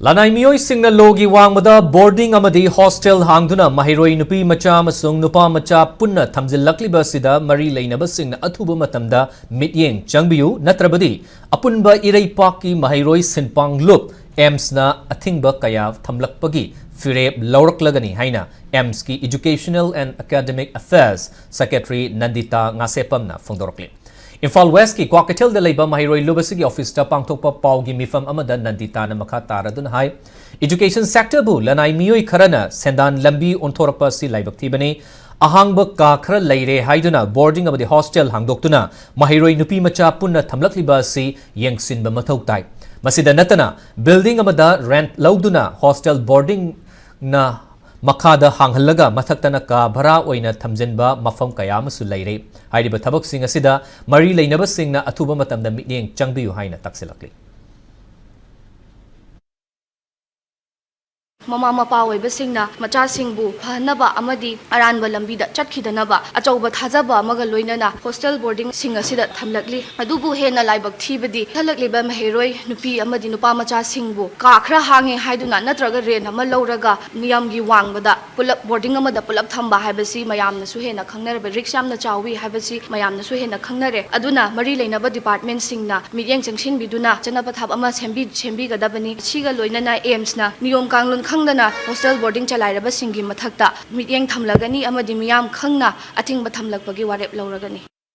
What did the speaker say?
Lanai miyoi singna logi wangmada boarding amadi hostel hangduna mahiroi nupi macha amasung nupa macha punna thamjillakliba sida mari leinaba singna athuba matamda mityeng changbiyu natrabadi apunba ireipaki mahiroi sinpang lup EMS na athingba kaya thamlakpagi fireb lauraklagani haina EMS ki Educational and Academic Affairs Secretary Nandita Ngasepamna phongdorokli Imphal West ki Kwakatel de leiba mahiroi lubasigi office ta pangthokpa paugi mifam amada Nandita na makha taradun hai education sector bu lanai miyoi kharana sendan lambi onthorakpa si laibak thibani ahangba ka khara leire haiduna boarding amadi hostel hangdoktuna mahiroi nupi macha punna thamlakliba si yengsinba mathau tai masida natana building amada rent lauduna hostel boarding na Makada hanghallaga mathaktana ka bhara oina thamjinba mafam kaya amasu leire hairiba thabak sing asida mari leinaba singna athuba matamda mityeng changbiyu haina taksilakli Mama mapa oibasingna machasingbu phanaba amadi aranba lambida chatkidanaba achauba thajaba amaga loinana hostel boarding singa sida thamlakli adubu hena laibak thibadi thalakliba mahiroi nupi amadi nupa machasingbu ka khra hange haiduna natraga ren ama lauraga miyamgi wangbada pulap boarding amada pulap thamba haibasi mayamna su hena khangnarba riksamna chawi haibasi mayamna su hena khangnare aduna mari leinaba department singna mityeng changsin biduna chanaba thab ama sembi gadabani chiga loinana EMS na niyom kanglun khangdana hostel boarding chalairaba singi mathakta mityeng thamlagani amadi miyam khangna athingba thamlakpagi warep lauragani